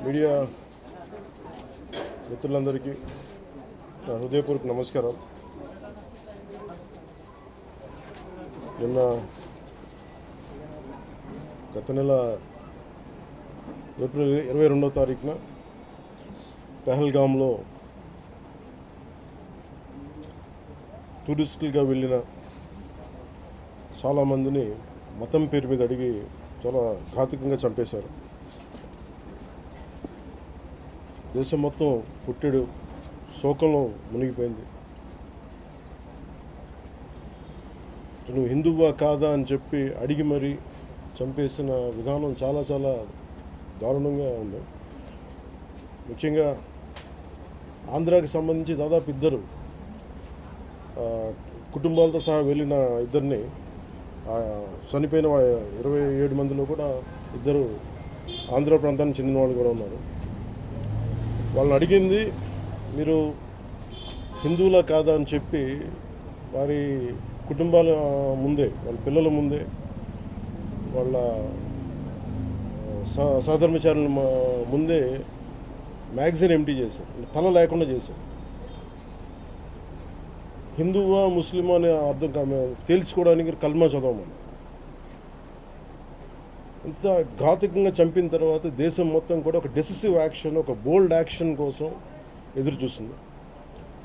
Media మిత్రులందరికీ నా హృదయపూర్వక నమస్కారాలు. నిన్న గత నెల ఏప్రిల్ 22వ తారీఖున పెహల్గాంలో టూరిస్టులుగా వెళ్ళిన చాలామందిని మతం పేరు మీద అడిగి చాలా ఘాతుకంగా చంపేశారు. దేశం మొత్తం పుట్టెడు శోకంలో మునిగిపోయింది. నువ్వు హిందువా కాదా అని చెప్పి అడిగి మరీ చంపేసిన విధానం చాలా చాలా దారుణంగా ఉంది. ముఖ్యంగా ఆంధ్రాకి సంబంధించి దాదాపు ఇద్దరు కుటుంబాలతో సహా వెళ్ళిన ఇద్దరిని చనిపోయిన 27 మందిలో కూడా ఇద్దరు ఆంధ్ర ప్రాంతానికి చెందిన వాళ్ళు కూడా ఉన్నారు. వాళ్ళని అడిగింది మీరు హిందువులా కాదా అని చెప్పి వారి కుటుంబాల ముందే, వాళ్ళ పిల్లల ముందే, వాళ్ళ సహధర్మచారుల ముందే మ్యాగజైన్ ఎంటీ చేశారు, తల లేకుండా చేశారు. హిందువా ముస్లిమా అనే అర్థం తేల్చుకోవడానికి కల్మా చదవమని. ఇంత ఘాతుకంగా చంపిన తర్వాత దేశం మొత్తం కూడా ఒక డెసిసివ్ యాక్షన్, ఒక బోల్డ్ యాక్షన్ కోసం ఎదురు చూస్తుంది.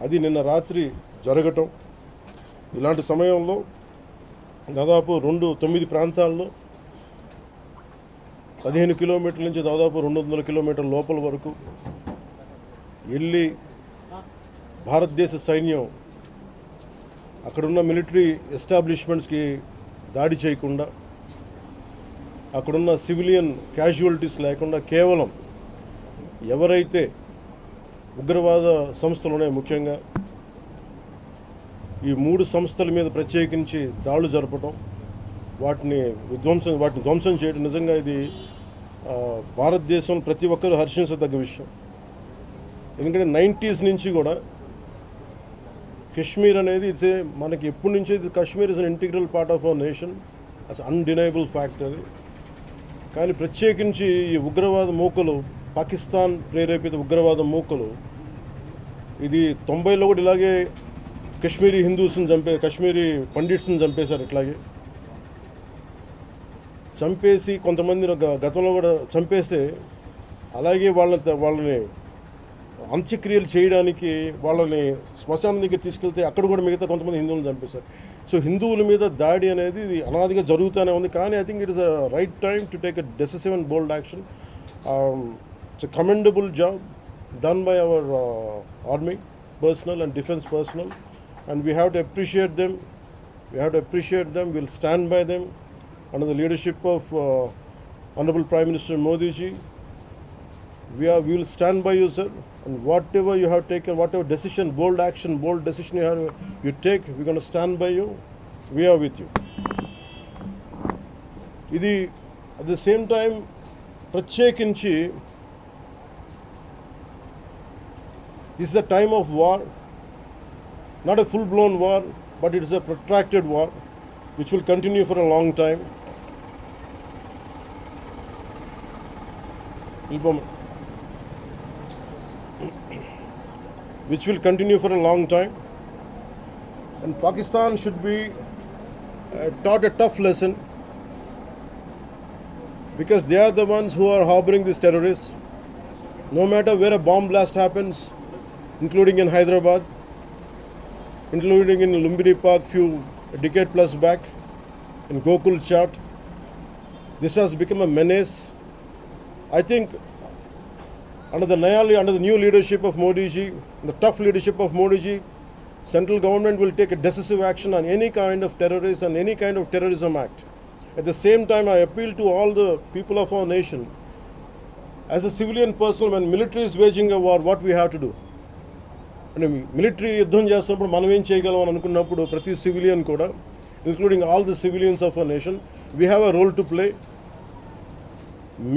అది నిన్న రాత్రి జరగటం. ఇలాంటి సమయంలో దాదాపు 9 ప్రాంతాల్లో 15 కిలోమీటర్ల నుంచి దాదాపు 200 కిలోమీటర్ల లోపల వరకు వెళ్ళి భారతదేశ సైన్యం అక్కడున్న మిలిటరీ ఎస్టాబ్లిష్మెంట్స్కి దాడి చేయకుండా, అక్కడున్న సివిలియన్ క్యాజువాలిటీస్ లేకుండా కేవలం ఎవరైతే ఉగ్రవాద సంస్థలు ఉన్నాయో, ముఖ్యంగా ఈ 3 సంస్థల మీద ప్రత్యేకించి దాడులు జరపడం, వాటిని ధ్వంసం చేయడం నిజంగా ఇది భారతదేశం ప్రతి ఒక్కరూ హర్షించదగ్గ విషయం. ఎందుకంటే 90s నుంచి కూడా కశ్మీర్ అనేది మనకి ఎప్పటి నుంచో Kashmir is an integral part of our nation, as undeniable fact అది. కానీ ప్రత్యేకించి ఈ ఉగ్రవాద మూకలు, పాకిస్తాన్ ప్రేరేపిత ఉగ్రవాద మూకలు, ఇది 90లో కూడా ఇలాగే కశ్మీరీ హిందూస్ని కశ్మీరీ పండిట్స్ని చంపేశారు. ఇట్లాగే చంపేసి కొంతమంది గతంలో కూడా చంపేస్తే అలాగే వాళ్ళని అంత్యక్రియలు చేయడానికి వాళ్ళని శ్మశానం దగ్గర తీసుకెళ్తే అక్కడ కూడా మిగతా కొంతమంది హిందువులను చంపేశారు. సో హిందువుల మీద దాడి అనేది ఇది అనాదిగా జరుగుతూనే ఉంది. కానీ I think it is a right time to take a decisive and bold action. It's a commendable job done by our army personal and defence personnel, and we have to appreciate them. We'll stand by them under the leadership of Honorable Prime Minister Modi ji. We will stand by you, sir, and whatever you have taken, whatever decision, bold decision you take, we're going to stand by you. We are with you. Idi at the same time ప్రత్యేకించి this is a time of war, not a full blown war, but it is a protracted war which will continue for a long time. Which will continue for a long time, and Pakistan should be taught a tough lesson, because they are the ones who are harboring these terrorists. No matter where a bomb blast happens, including in Hyderabad, including in Lumbini Park a decade plus back, in Gokul Chat, this has become a menace. I think under the new leadership of Modi ji, the tough leadership of Modi ji, central government will take a decisive action on any kind of terrorism and any kind of terrorism act. At the same time, I appeal to all the people of our nation, as a civilian person, when military is waging a war, what we have to do? And military యుద్ధం చేస్తున్నప్పుడు మనం ఏం చేయగలం అని అనుకున్నప్పుడు ప్రతి civilian కూడా, including all the civilians of our nation, we have a role to play.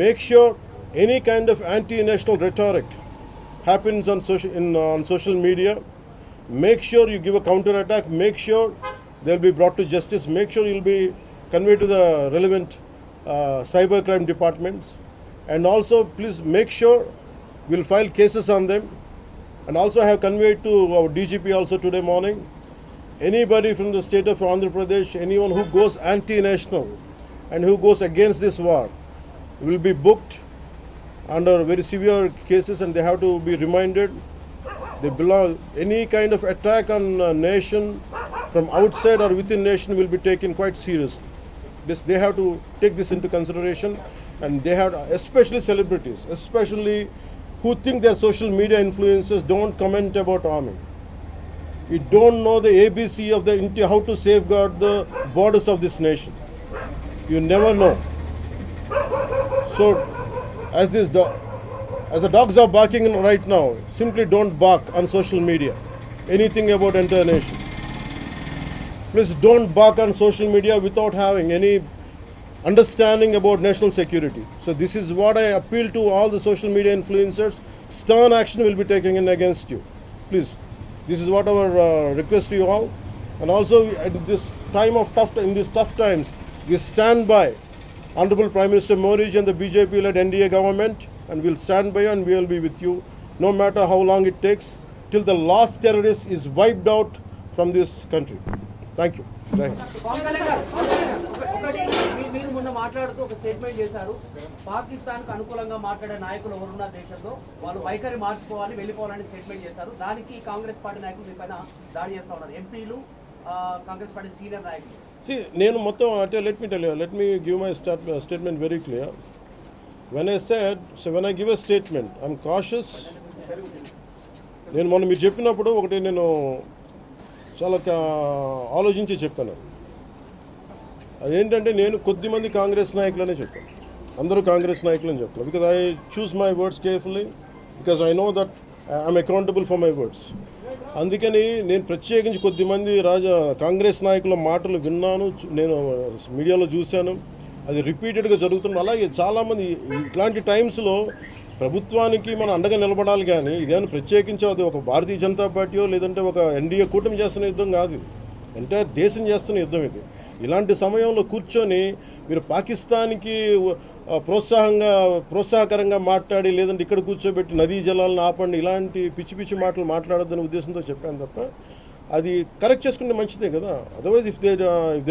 Make sure any kind of anti-national rhetoric happens on social media. Make sure you give a counter-attack. Make sure they'll be brought to justice. Make sure you'll be conveyed to the relevant cybercrime departments. And also, please make sure we'll file cases on them. And also, I have conveyed to our DGP also today morning. Anybody from the state of Andhra Pradesh, anyone who goes anti-national and who goes against this war, will be booked under very severe cases, and they have to be reminded they belong. Any kind of attack on a nation from outside or within nation will be taken quite seriously. They have to take this into consideration, and they have, especially celebrities, especially who think they're social media influencers, don't comment about army. You don't know the ABC of the how to safeguard the borders of this nation. You never know. So, as the dogs are barking right now, simply don't bark on social media. Anything about entire nation. Please don't bark on social media without having any understanding about national security. So this is what I appeal to all the social media influencers. Stern action will be taken in against you. Please. This is what our request to you all. And also at this time of in these tough times, we stand by Honorable Prime Minister Modi and the BJP-led NDA government, and we'll stand by you and we will be with you no matter how long it takes till the last terrorist is wiped out from this country. Thank you. Thank you. మీరు మొన్న మాట్లాడుతూ ఒక statement చేశారు, పాకిస్తాన్కు అనుకూలంగా మాట్లాడే నాయకులు ఎవరున్న దేశంలో వాళ్ళు వైఖరి మార్చుకోవాలి, వెళ్ళిపోవాలని స్టేట్మెంట్ చేశారు. దానికి కాంగ్రెస్ పార్టీ నాయకులు మీ పైన దాడి చేస్తూ ఉన్నారు, ఎంపీలు, కాంగ్రెస్ పార్టీ సీనియర్ నాయకులు. See, నేను మొత్తం అంటే let me give my statement very clear. When I give a statement, I'm cautious. నేను మొన్న మీరు చెప్పినప్పుడు ఒకటి నేను చాలా ఆలోచించి చెప్పాను. అదేంటంటే నేను కొద్దిమంది కాంగ్రెస్ నాయకులనే చెప్పాను, అందరూ కాంగ్రెస్ నాయకులని చెప్పాను. Because I choose my words carefully, because I know that I'm accountable for my words. అందుకని నేను ప్రత్యేకించి కొద్దిమంది కాంగ్రెస్ నాయకుల మాటలు విన్నాను, నేను మీడియాలో చూశాను, అది రిపీటెడ్గా జరుగుతుంది. అలాగే చాలామంది ఇట్లాంటి టైమ్స్లో ప్రభుత్వానికి మనం అండగా నిలబడాలి, కానీ ఇదేమైనా ప్రత్యేకించి అది ఒక భారతీయ జనతా పార్టీయో లేదంటే ఒక ఎన్డీఏ కూటమి చేస్తున్న యుద్ధం కాదు, ఇది ఎంటైర్ దేశం చేస్తున్న యుద్ధం ఇది. ఇలాంటి సమయంలో కూర్చొని మీరు పాకిస్తాన్కి ప్రోత్సాహకరంగా మాట్లాడి లేదంటే ఇక్కడ కూర్చోబెట్టి నదీ జలాలను ఆపండి, ఇలాంటి పిచ్చి పిచ్చి మాటలు మాట్లాడొద్దనే ఉద్దేశంతో చెప్పాను తప్ప అది కరెక్ట్ చేసుకుంటే మంచిదే కదా. Otherwise if they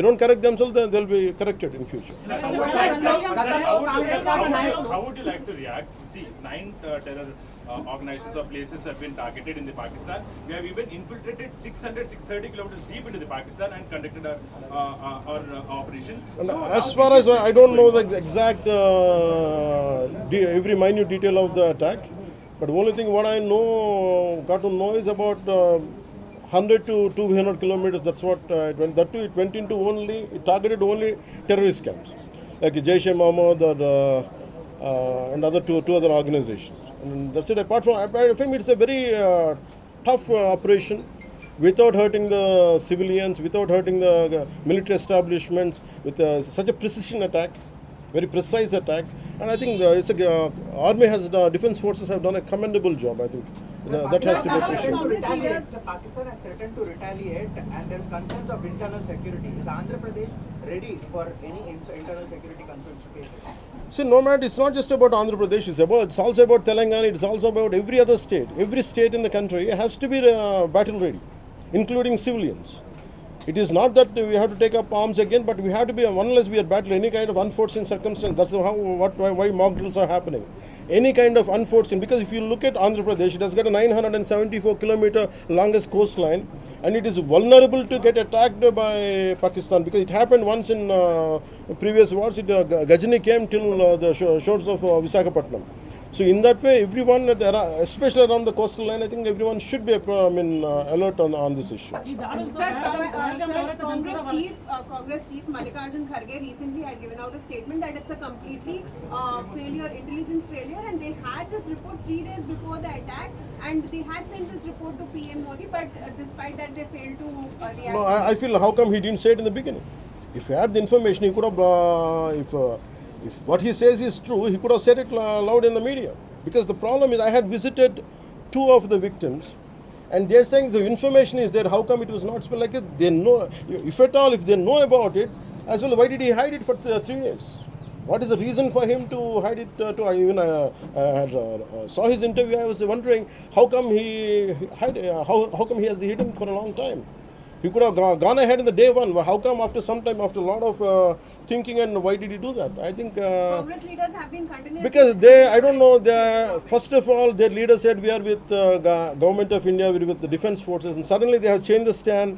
don't correct themselves then they will be corrected in future. How would you like to react? See, 9 terror organizations or places have been targeted in the Pakistan. We have even infiltrated 630 kilometers deep into the Pakistan and conducted our operation. And so, as far as I don't know the exact every minute detail of the attack, but the only thing what I got to know is about 100 to 200 kilometers. That's what it went. That too, it targeted only terrorist camps like Jaish-e-Mohammed and other two other organizations. And that's it. Apart from, I think it's a very tough operation, without hurting the civilians, without hurting the military establishments, with such a precision attack, very precise attack. And I think army defense forces have done a commendable job. I think that has to be appreciated. Pakistan has threatened to retaliate, and there is concerns of internal security. Is Andhra Pradesh ready for any internal security concerns cases? See, no matter, it's not just about Andhra Pradesh, it's also about Telangana, it's also about every other state. Every state in the country has to be battle ready, including civilians. It is not that we have to take up arms again, but we have to be, unless we are battling any kind of unforeseen circumstance. That's why mock drills are happening. Any kind of unforeseen, because if you look at Andhra Pradesh, it has got a 974 kilometer longest coastline, and it is vulnerable to get attacked by Pakistan, because it happened once in previous wars. Ghajini came till the shores of Visakhapatnam. So in that way, everyone, especially around the coastal line, I think everyone should be alert on this issue. Congress chief Mallikarjun Kharge recently had given out a statement that it's a completely intelligence failure, and they had this report 3 days before the attack, and they had sent this report to PM Modi, but despite that they failed to react. No, I feel, how come he didn't say it in the beginning? If he had the information, he could have, if what he says is true, he could have said it loud in the media. Because the problem is, I had visited 2 of the victims, and they're saying the information is there. How come it was not spelled like it? They know, if at all, if they know about it, as well, why did he hide it for 3 days? What is the reason for him to hide it? Saw his interview. I was wondering how come he how come he has hidden for a long time. He could have gone ahead in the day one. How come after some time, after a lot of thinking, and why did he do that? I think Congress leaders have been continuously because I don't know. First of all, their leader said we are with government of India, we are with the defense forces, and suddenly they have changed the stand.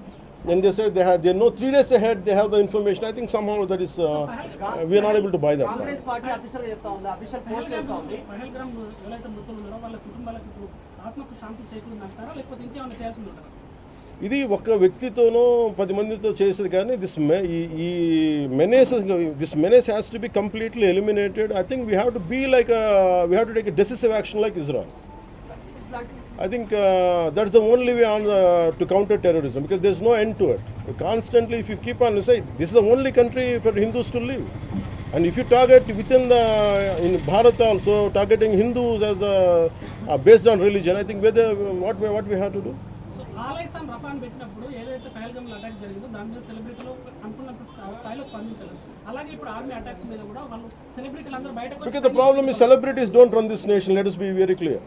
And they say they know 3 days ahead they have the information. I think somehow that is we are not able to buy that. Congress party official చెప్తా ఉంది, official post చేస్తా ఉంది. పహల్గామ్ ఎవరైతే మృతులు ఉన్నారో వాళ్ళ కుటుంబాలకు ఇప్పుడు ఆత్మకు శాంతి చేకూరింది అంటారా లేకపోతే ఇంకేమైనా చేయాల్సింది ఉంటారా? ఇది ఒక వ్యక్తితోనో 10 మందితో చేసేది కానీ ఈ menace has to be completely eliminated. I think we have to be like we have to take a decisive action like Israel. I think that's the only way on to counter terrorism, because there's no end to it. Constantly, if you keep on say this is the only country for Hindus to live, and if you target within in Bharat also targeting Hindus as based on religion, I think what we have to do. So ఆలైసాన్ రఫాన్ పెట్టినప్పుడు ఏదైతే Pahalgam attack జరిగిందో దాని మీద సెలబ్రిటీలు అనుకున్నంత స్థాయిలో స్పందించలేదు. అలాగే ఇప్పుడు ఆర్మీ అటాక్స్ మీద కూడా వాళ్ళు సెలబ్రిటీలు అందరూ బయటకు Because the problem is celebrities don't run this nation. Let us be very clear.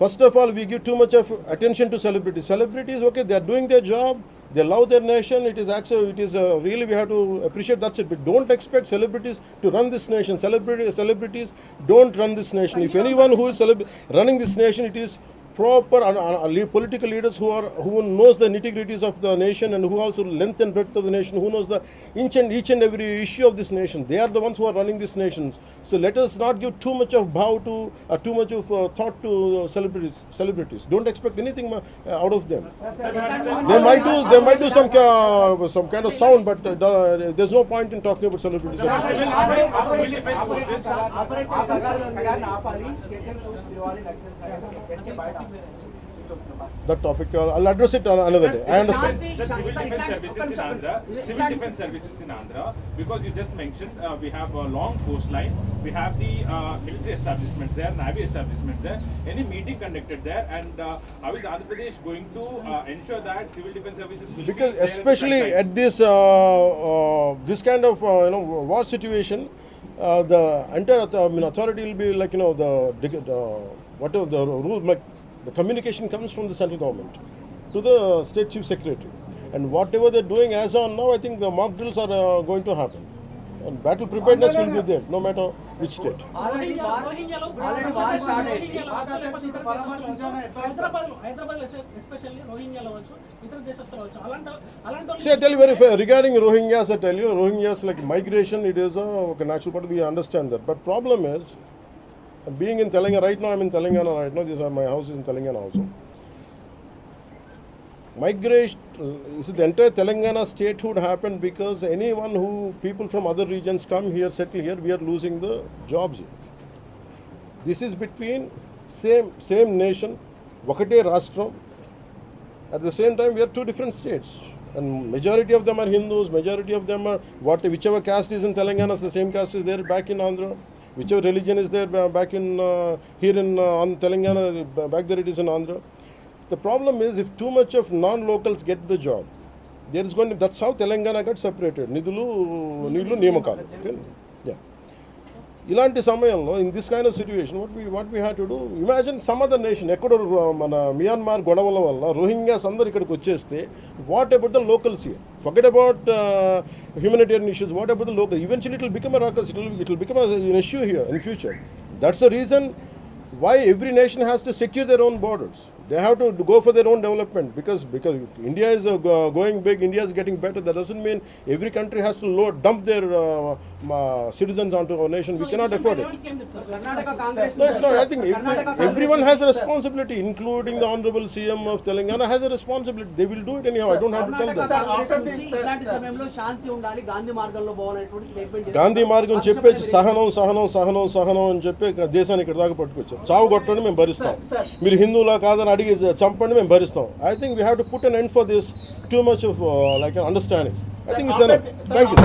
First of all, we give too much of attention to celebrities. Celebrities, okay, they are doing their job. They love their nation. It is actually, really we have to appreciate. That's it. But don't expect celebrities to run this nation. Celebrities don't run this nation. If anyone who is running this nation, it is proper political leaders who knows the nitty-gritties of the nation, and who also length and breadth of the nation, who knows the each and every issue of this nation. They are the ones who are running this nations. So let us not give too much of too much of thought to celebrities. Don't expect anything out of them. They might do some kind of sound, but there's no point in talking about celebrities. That topic, I'll address it another day. I understand. Civil defense services in Andhra, because you just mentioned we have a long coastline, we have the military establishments there, navy establishments there. Any meeting conducted there, and how is Andhra Pradesh going to ensure that civil defense services will Because be there especially at this kind of war situation, the entire authority will be like whatever the rule, like the communication comes from the central government to the state chief secretary, and whatever they're doing as on now, I think the mock drills are going to happen, and battle preparedness will be there no matter which state. రోహింగ్యాలో లేకపోతే ఇతర దేశస్తులు Hyderabad especially రోహింగ్యాలో వచ్చు, ఇతర దేశస్తులు వచ్చు, అలాంటి See, I tell you very fair regarding Rohingyas. I tell you, Rohingyas like migration. It is a natural part. We understand that, but problem is, being in Telangana right now, I'm in Telangana right now. My house is in Telangana also. Migration, the entire Telangana statehood happened because people from other regions come here, settle here, we are losing the jobs here. This is between same nation, Vakate Rastram. At the same time, we are two different states, and majority of them are Hindus. Majority of them are whichever caste is in Telangana, the same caste is there back in Andhra. Whichever religion is there back in here in Telangana, back there it is in Andhra. The problem is, if too much of non-locals get the job, there is going to. That's how Telangana got separated. Nidulu Niyamakalu. Yeah. ఇలాంటి సమయంలో in this kind of situation, what we had to do, imagine some other nation, ఎక్కడో మన Myanmar గొడవల వల్ల Rohingyas అందరు ఇక్కడికి వచ్చేస్తే, what about the locals here? Forget about humanitarian issues. What about the local? Eventually it will become a ruckus. It will become an issue here in future. That's the reason why every nation has to secure their own borders. They have to go for their own development, because India is going big, India is getting better. That doesn't mean every country has to dump their citizens onto our nation. We cannot afford it. Karnataka Congress No, it's not. I think everyone has a responsibility, including the Honorable CM of Telangana has a responsibility. They will do it anyhow. I don't have to tell them. ఇలాంటి సమయంలో శాంతి ఉండాలి, గాంధీ మార్గంలో పోవాలనేటువంటి statement Gandhi మార్గం చెప్పేసి సహనం అని చెప్పి దేశాన్ని ఇక్కడ దాకా పట్టుకొచ్చారు. చావు కొట్టండి మేము భరిస్తాం, మీరు హిందువులా కాదని అడిగి చంపండి మేము భరిస్తాం. I think we have to put an end for this too much of like an understanding. I think it's enough. Thank you.